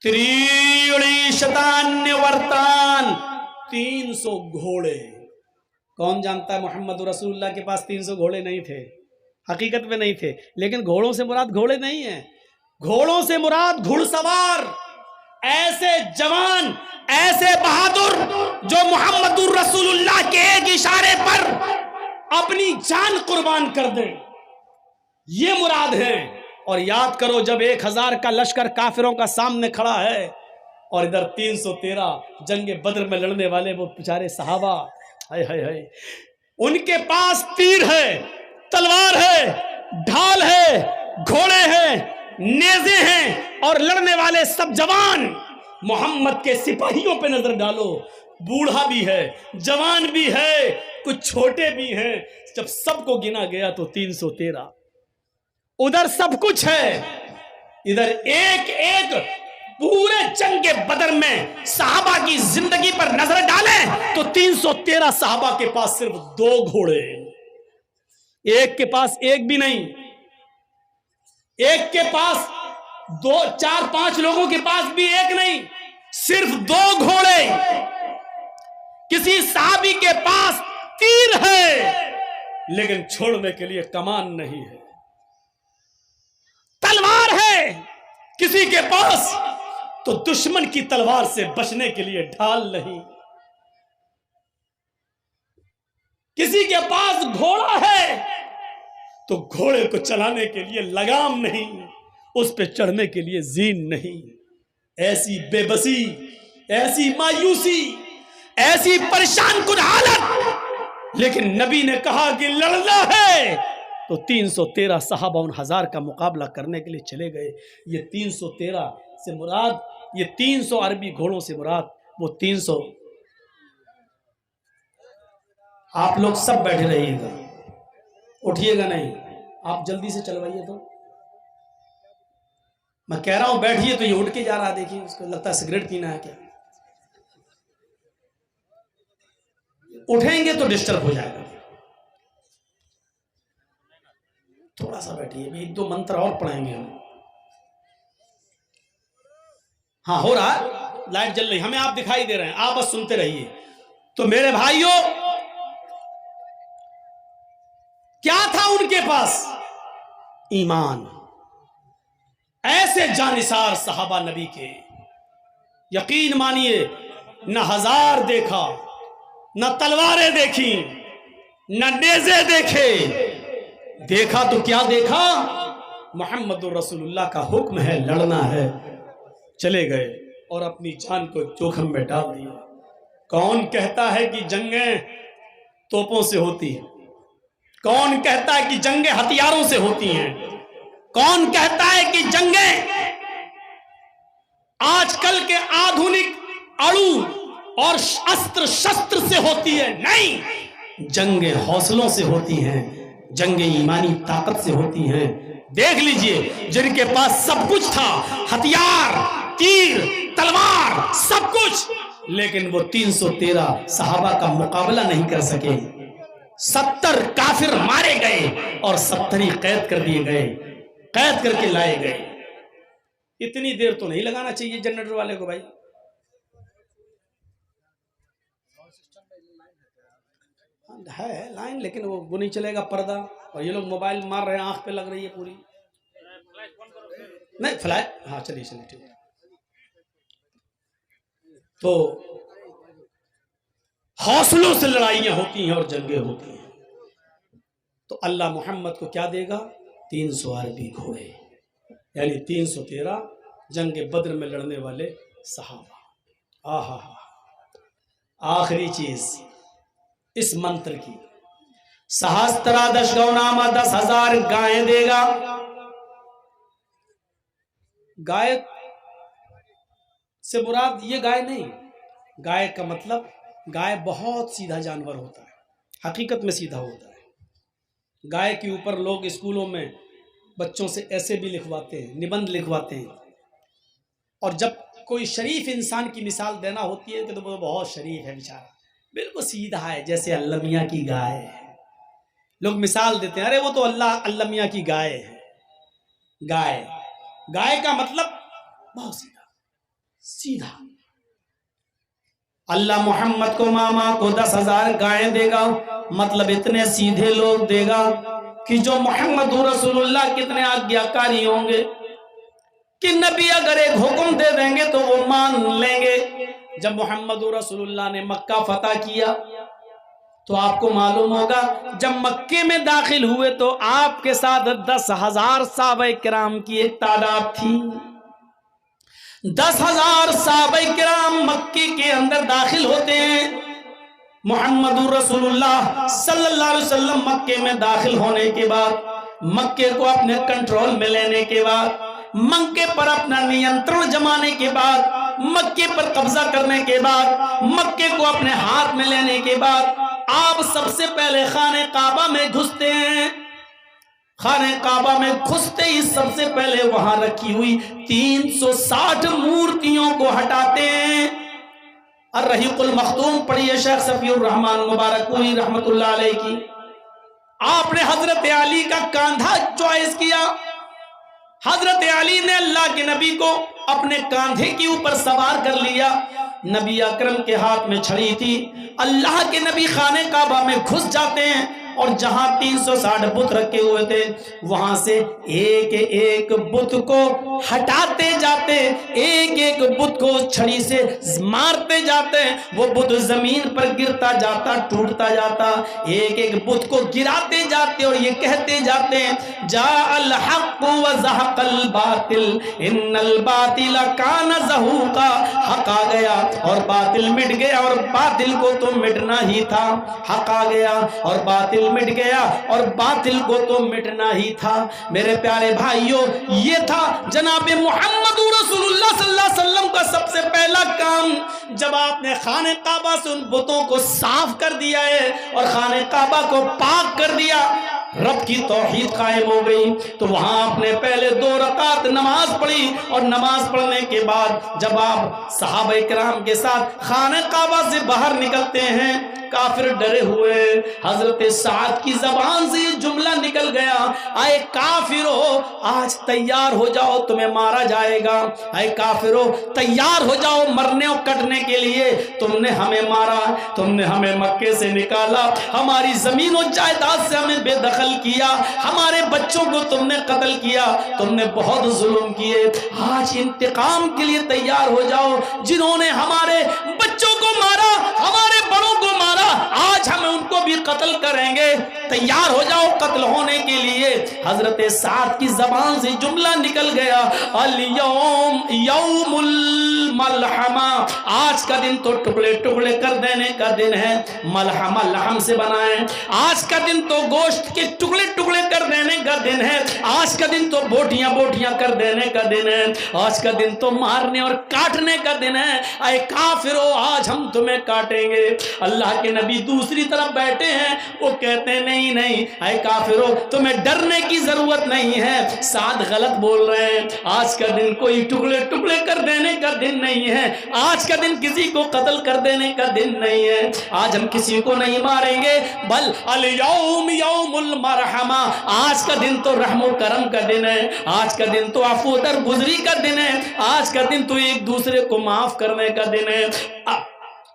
त्रीणी शतान्य वर्तान, 300 घोड़े। कौन जानता है मोहम्मद रसूलुल्लाह के पास 300 घोड़े नहीं थे, हकीकत में नहीं थे, लेकिन घोड़ों से मुराद घोड़े नहीं है, घोड़ों से मुराद घुड़सवार, ऐसे जवान, ऐसे बहादुर जो मोहम्मद रसूलुल्लाह के एक इशारे पर अपनी जान कुर्बान कर दे, ये मुराद है। और याद करो, जब 1000 का लश्कर काफिरों का सामने खड़ा है और इधर 313 जंग बद्र में लड़ने वाले वो बेचारे सहाबा, हाय हाय हाय, उनके पास तीर है, तलवार है, ढाल है, घोड़े हैं, नेज़े हैं, और लड़ने वाले सब जवान। मोहम्मद के सिपाहियों पे नजर डालो, बूढ़ा भी है, जवान भी है, कुछ छोटे भी हैं। जब सबको गिना गया तो 313। उधर सब कुछ है, इधर एक एक पूरे जंग के बदर में सहाबा की जिंदगी पर नजर डालें तो 313 सहाबा के पास सिर्फ 2 घोड़े, एक के पास एक भी नहीं, एक के पास 2 4 5 लोगों के पास भी एक नहीं, सिर्फ 2 घोड़े। किसी सहाबी के पास तीर है लेकिन छोड़ने के लिए कमान नहीं है, तलवार है किसी के पास तो दुश्मन की तलवार से बचने के लिए ढाल नहीं, किसी के पास घोड़ा है तो घोड़े को चलाने के लिए लगाम नहीं, उस पे चढ़ने के लिए जीन नहीं। ऐसी बेबसी, ऐसी मायूसी, ऐसी परेशान कुन हालत, लेकिन नबी ने कहा कि लड़ना है तो 313 सहाबा उन 1000 का मुकाबला करने के लिए चले गए। ये 313 से मुराद, ये 300 अरबी घोड़ों से मुराद वो 300। आप लोग सब बैठे रहिएगा, उठिएगा नहीं, आप जल्दी से चलवाइए। तो मैं कह रहा हूं बैठिए, तो ये उठ के जा रहा है, देखिए उसको लगता है सिगरेट पीना है क्या। उठेंगे तो डिस्टर्ब हो जाएगा, थोड़ा सा बैठिए, 1-2 मंत्र और पढ़ाएंगे हम। हाँ हो रहा है, लाइट जल रही, हमें आप दिखाई दे रहे हैं, आप बस सुनते रहिए। तो मेरे भाइयों, क्या था उनके पास? ईमान। ऐसे जानिसार सहाबा नबी के, यकीन मानिए, न 1000 देखा, न तलवारें देखी, न नेज़े देखे, देखा तो क्या देखा? मोहम्मद रसूलुल्लाह का हुक्म है, लड़ना है, चले गए और अपनी जान को जोखिम में डाल दिया। कौन कहता है कि जंगें तोपों से होती हैं? कौन कहता है कि जंगें हथियारों से होती हैं? कौन कहता है कि जंगें आजकल के आधुनिक अणु और अस्त्र शस्त्र से होती है? नहीं, जंगें हौसलों से होती हैं, जंगें ईमानी ताकत से होती हैं। देख लीजिए, जिनके पास सब कुछ था, हथियार, तीर, तलवार, सब कुछ, लेकिन वो 313 सहाबा का मुकाबला नहीं कर सके। 70 काफिर मारे गए और 70 ही कैद कर दिए गए, कैद करके लाए गए। इतनी देर तो नहीं लगाना चाहिए जनरेटर वाले को भाई। है लाइन, लेकिन वो नहीं चलेगा, पर्दा, और ये लोग मोबाइल मार रहे हैं, आंख पे लग रही है पूरी। नहीं फ्लैश, हाँ चलिए चलिए ठीक है। तो हौसलों से लड़ाइयां होती हैं और जंगें होती हैं। तो अल्लाह मोहम्मद को क्या देगा? 300 अरबी घोड़े, यानी 313 जंग बद्र में लड़ने वाले सहाबा। आहा, आखिरी चीज इस मंत्र की, सहस्त्रादश गौनामा 10,000 गायें देगा। गाय से मुराद ये गाय नहीं, गाय का मतलब, गाय बहुत सीधा जानवर होता है, हकीकत में सीधा होता है। गाय के ऊपर लोग स्कूलों में बच्चों से ऐसे भी लिखवाते हैं, निबंध लिखवाते हैं, और जब कोई शरीफ इंसान की मिसाल देना होती है तो वो बहुत शरीफ है बेचारा, बिल्कुल सीधा है, जैसे अल्लाह मियाँ की गाय है। लोग मिसाल देते हैं, अरे वो तो अल्लाह मियाँ की गाय है। गाय, गाय का मतलब बहुत सीधा। सीधा। अल्लाह मोहम्मद को मामा को 10,000 गायें देगा, मतलब इतने सीधे लोग देगा कि जो मोहम्मद रसूलुल्लाह कितने आज्ञाकारी होंगे कि नबी अगर एक हुक्म दे देंगे तो वो मान लेंगे। जब मोहम्मद रसूलुल्लाह ने मक्का फतह किया तो आपको मालूम होगा जब मक्के में दाखिल हुए तो आपके साथ 10,000 सहाबाए किराम की एक तादाद थी। 10,000 सहाबाए किराम मक्के के अंदर दाखिल होते हैं। मोहम्मद रसूलुल्लाह सल्लल्लाहु अलैहि वसल्लम मक्के में दाखिल होने के बाद, मक्के को अपने कंट्रोल में लेने के बाद, मक्के पर अपना नियंत्रण जमाने के बाद, मक्के पर कब्जा करने के बाद, मक्के को अपने हाथ में लेने के बाद आप सबसे पहले खाने काबा में घुसते हैं। खाने काबा में घुसते ही सबसे पहले वहां रखी हुई 360 मूर्तियों को हटाते हैं। अर्रहीकुल मखदूम पढ़िए शेख सफीउर रहमान मुबारकपुरी रहमतुल्लाह अलैह की। आपने हजरत अली का कांधा चॉइस किया। हजरत अली ने अल्लाह के नबी को अपने कांधे के ऊपर सवार कर लिया। नबी अकरम के हाथ में छड़ी थी। अल्लाह के नबी खाने काबा में घुस जाते हैं और जहां 360 बुत रखे हुए थे वहां से एक एक बुत को हटाते जाते, एक एक बुत को छड़ी से मारते जाते। वो बुत जमीन पर गिरता जाता, टूटता जाता। एक एक बुत को गिराते जाते और ये कहते जाते जाअल हक़ व ज़हक़ल बातिल इन्नल बातिल कान ज़हूक़ा। हक आ गया और बातिल मिट गया और बातिल को तो मिटना ही था। हक आ गया और बातिल मिट गया और बातिल को तो मिटना ही था। मेरे प्यारे भाइयों, ये था जनाब मोहम्मद रसूलुल्लाह सल्लल्लाहु अलैहि वसल्लम का सबसे पहला काम। जब आपने खाने काबा से उन बुतों को साफ कर दिया है और खाने काबा को पाक कर दिया, रब की तौहीद कायम हो गई, तो वहां आपने पहले 2 रकात नमाज पढ़ी और नमाज पढ़ने के बाद जब आप सहाबाए किराम के साथ खाने काबा से बाहर निकलते हैं, काफिर डरे हुए, हजरत साद की जबान से ये जुमला निकल गया, आए काफिरो आज तैयार हो जाओ, तुम्हें मारा जाएगा। आए काफिरो तैयार हो जाओ मरने और कटने के लिए। तुमने हमें मारा, तुमने हमें मक्के से निकाला, हमारी जमीन और जायदाद से हमें बेदखल किया, हमारे बच्चों को तुमने कत्ल किया, तुमने बहुत जुल्म किए। आज इंतकाम के लिए तैयार हो जाओ। जिन्होंने हमारे बच्चों को मारा, हमारे बड़ों को मारा, आज हम उनको भी कत्ल करेंगे। तैयार हो जाओ कत्ल होने के लिए। हजरत साद की जबान से जुमला निकल गया, अल यौम यौमुल मलहमा। आज का दिन तो टुकड़े टुकड़े कर देने का दिन है। मलहमा लहम से बनाए। आज का दिन तो गोश्त के टुकड़े टुकड़े कर देने का दिन है। आज का दिन तो बोटियां बोटियां कर देने का दिन है। आज का दिन तो मारने और काटने का दिन है। आए काफिरो आज हम तुम्हें काटेंगे। अल्लाह के नबी दूसरी तरफ बैठे हैं, वो कहते हैं नहीं नहीं, आए काफिरो तुम्हें डरने की जरूरत नहीं है। साद गलत बोल रहे हैं। आज का दिन कोई टुकड़े टुकड़े कर देने का दिन नहीं है। आज का दिन किसी को कत्ल कर देने का दिन नहीं है। आज हम किसी को नहीं मारेंगे, बल अल यौम यौमुल मरहमा। आज का दिन तो रहमो करम का दिन है। आज का दिन तो अफू दरगुजरी का दिन है। आज का दिन तो एक दूसरे को माफ करने का दिन है।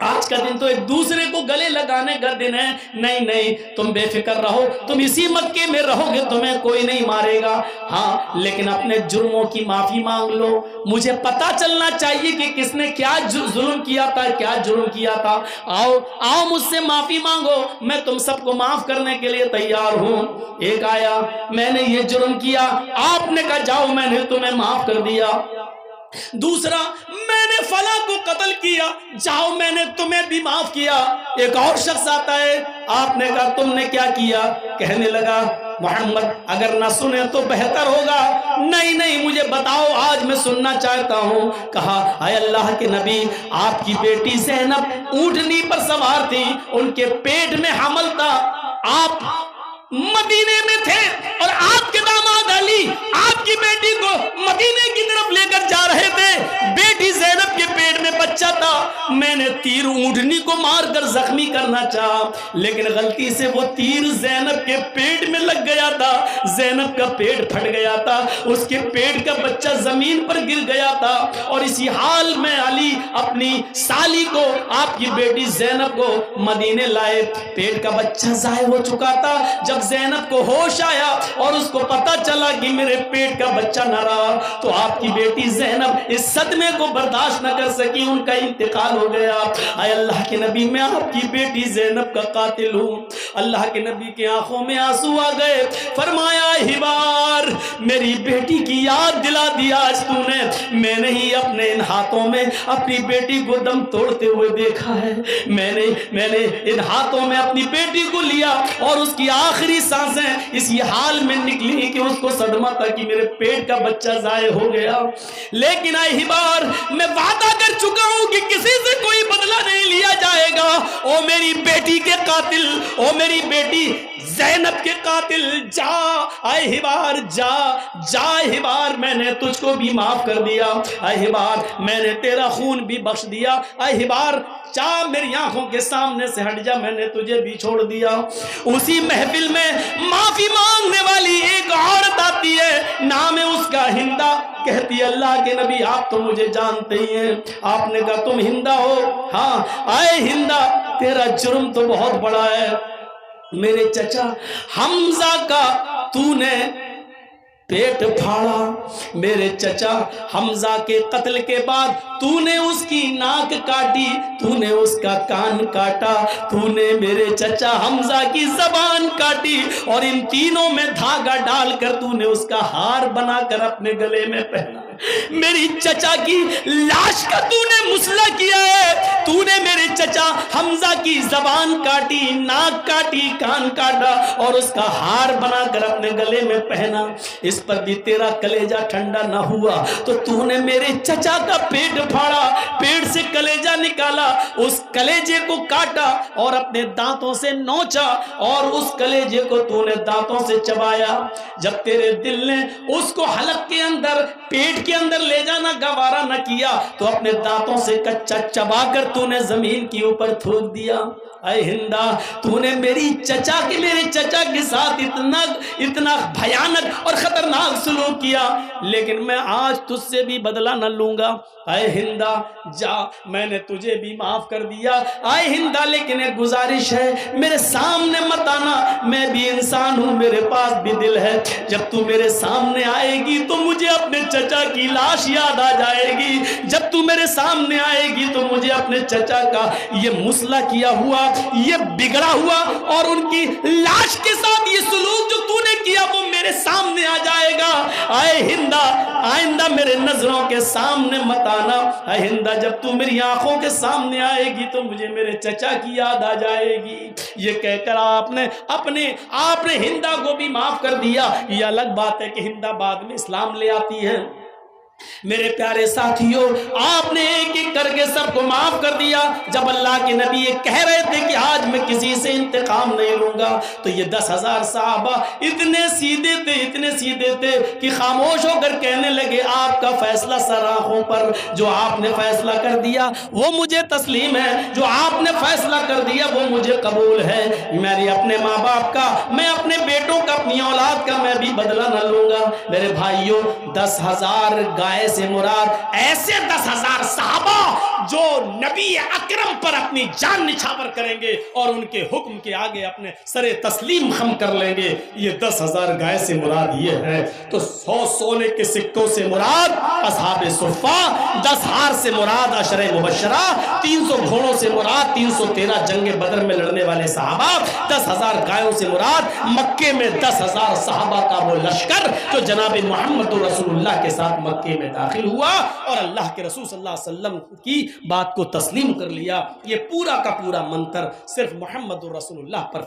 आज का दिन तो एक दूसरे को गले लगाने का दिन है। नहीं नहीं, तुम बेफिक्र रहो, तुम इसी मक्के में रहोगे, तुम्हें कोई नहीं मारेगा। हाँ, लेकिन अपने जुर्मों की माफी मांग लो। मुझे पता चलना चाहिए कि किसने क्या जुल्म किया था, क्या जुर्म किया था। आओ आओ मुझसे माफी मांगो, मैं तुम सबको माफ करने के लिए तैयार हूँ। एक आया, मैंने ये जुर्म किया, आपने कहा जाओ मैंने तुम्हें माफ कर दिया। दूसरा, मैंने फला को कत्ल किया, जाओ मैंने तुम्हें भी माफ किया। एक और शख्स आता है, आपने कहा तुमने क्या किया? कहने लगा मोहम्मद अगर ना सुने तो बेहतर होगा। नहीं नहीं मुझे बताओ, आज मैं सुनना चाहता हूँ। कहा आए अल्लाह के नबी, आपकी बेटी ज़ैनब ऊंटनी पर सवार थी, उनके पेट में हमल था, आप मदीने में थे और आपके दामाद अली आपकी बेटी को मदीने की तरफ लेकर जा रहे थे। बेटी ज़ैनब के पेट में बच्चा था, میں نے تیر اونٹنی کو مار کر زخمی کرنا چاہا، لیکن غلطی سے وہ تیر زینب کے پیٹ میں لگ گیا تھا، زینب کا پیٹ پھٹ گیا تھا، اس کے پیٹ کا بچہ زمین پر گر گیا تھا، اور اسی حال میں علی اپنی سالی کو، آپ کی بیٹی زینب کو مدینے لائے، پیٹ کا بچہ ضائع ہو چکا تھا۔ جب زینب کو ہوش آیا اور اس کو پتا چلا کہ میرے پیٹ کا بچہ نہ رہا، تو آپ کی بیٹی زینب اس صدمے کو برداشت نہ کر سکی، ان کا انتقال ہو گیا۔ اے اللہ کے نبی، میں آپ کی بیٹی زینب کا قاتل ہوں۔ اللہ کے نبی کی آنکھوں میں آنسو آ گئے، فرمایا ہبار میری بیٹی کی یاد دلا دیا آج تو نے، میں نے ہی اپنے ان ہاتھوں میں اپنی بیٹی کو دم توڑتے ہوئے دیکھا ہے، میں نے ان ہاتھوں میں اپنی بیٹی کو لیا اور اس کی آخری سانسیں اسی حال میں نکلی کہ اس کو صدمہ تھا کہ میرے پیٹ کا بچہ ضائع ہو گیا۔ لیکن اے ہبار، میں وعدہ کر چکا ہوں کہ کسی سے کوئی بدلہ نہیں لیا جائے گا۔ او میری بیٹی کے قاتل، او میری بیٹی زینب کے قاتل، جا اے ہبار، جا جا ہبار، میں نے تجھ کو بھی معاف کر دیا، اے ہبار میں نے تیرا خون بھی بخش دیا، اے ہبار جا میری آنکھوں کے سامنے سے ہٹ جا، میں نے تجھے بھی چھوڑ دیا۔ اسی محفل میں معافی مانگنے والی ایک عورت آتی ہے، نام ہے اس کا ہندا، کہتی ہے اللہ کے نبی آپ تو مجھے جانتے ہی ہیں۔ آپ نے کہا تم ہندا ہو؟ ہاں۔ اے ہندا تیرا جرم تو بہت بڑا ہے، میرے چچا حمزہ کا تو نے پیٹ پھاڑا، میرے چچا حمزہ کے قتل کے بعد تو نے اس کی ناک کاٹی، تو نے اس کا کان کاٹا، تو نے میرے چچا حمزہ کی زبان کاٹی، اور ان تینوں میں دھاگا ڈال کر تو نے اس کا ہار بنا کر اپنے گلے میں پہنا۔ میری چچا کی لاش کا تو نے مسئلہ کیا ہے، تو نے میرے چچا حمزہ کی زبان کاٹی، ناک کاٹی، کان کاٹا، اور اس کا ہار بنا کر اپنے گلے میں پہنا۔ اس پر بھی تیرا کلیجہ ٹھنڈا نہ ہوا تو تو نے میرے چچا کا پیٹ پھاڑا، پیٹ سے کلیجہ نکالا، اس کلیجے کو کاٹا اور اپنے دانتوں سے نوچا، اور اس کلیجے کو تو نے دانتوں سے چبایا۔ جب تیرے دل نے اس کو حلق کے اندر، پیٹ کے اندر لے جانا گوارا نہ کیا تو اپنے دانتوں سے کچا چبا کر تو نے زمین کے اوپر تھوک دیا۔ اے ہندا تو نے میرے چچا کے ساتھ اتنا بھیانک اور خطرناک سلوک کیا، لیکن میں آج تجھ سے بھی بدلہ نہ لوں گا۔ اے ہندا جا، میں نے تجھے بھی معاف کر دیا۔ اے ہندا لیکن ایک گزارش ہے، میرے سامنے مت آنا، میں بھی انسان ہوں، میرے پاس بھی دل ہے، جب تو میرے سامنے آئے گی تو مجھے اپنے چچا کی لاش یاد آ جائے گی، جب تو میرے سامنے آئے گی تو مجھے اپنے چچا کا یہ مسئلہ کیا ہوا، یہ بگڑا ہوا اور ان کی لاش کے ساتھ یہ سلوک جو تو نے کیا وہ میرے سامنے آ جائے گا۔ اے ہندا آئندہ میرے نظروں کے سامنے مت آنا، اے ہندا جب تو میری آنکھوں کے سامنے آئے گی تو مجھے میرے چچا کی یاد آ جائے گی۔ یہ کہہ کر آپ نے ہندا کو بھی معاف کر دیا۔ یہ الگ بات ہے کہ ہندا بعد میں اسلام لے آتی ہے۔ میرے پیارے ساتھیوں، آپ نے ایک ایک کر کے سب کو معاف کر دیا۔ جب اللہ کے نبی یہ کہہ رہے تھے کہ آج میں کسی سے انتقام نہیں لوں گا، تو یہ 10,000 صحابہ اتنے سیدھے تھے کہ خاموش ہو کر کہنے لگے آپ کا فیصلہ سر آنکھوں پر، جو آپ نے فیصلہ کر دیا وہ مجھے تسلیم ہے، جو آپ نے فیصلہ کر دیا وہ مجھے قبول ہے۔ میری اپنے ماں باپ کا، میں اپنے بیٹوں کا، اپنی اولاد کا میں بھی بدلہ نہ لوں گا۔ میرے بھائیوں، 10,000 گائے سے مراد ایسے 10,000 صحابہ جو نبی اکرم پر اپنی جان نچھاور کریں گے اور ان کے حکم کے آگے اپنے سر تسلیم خم کر لیں گے، یہ 10,000 گائے سے مراد یہ ہے۔ تو 100 سونے کے سکوں سے مراد اصحاب صفہ، 10 ہار سے مراد عشرہ مبشرہ، 300 گھوڑوں سے مراد 313 جنگ بدر میں لڑنے والے صحابہ، 10,000 گائےوں سے مراد مکے میں 10,000 صحابہ کا وہ لشکر جو جناب محمد رسول اللہ کے ساتھ مکے میں داخل ہوا اور اللہ کے رسول صلی اللہ علیہ وسلم کی بات کو تسلیم کر لیا۔ یہ پورا کا پورا منتر صرف محمد رسول اللہ پر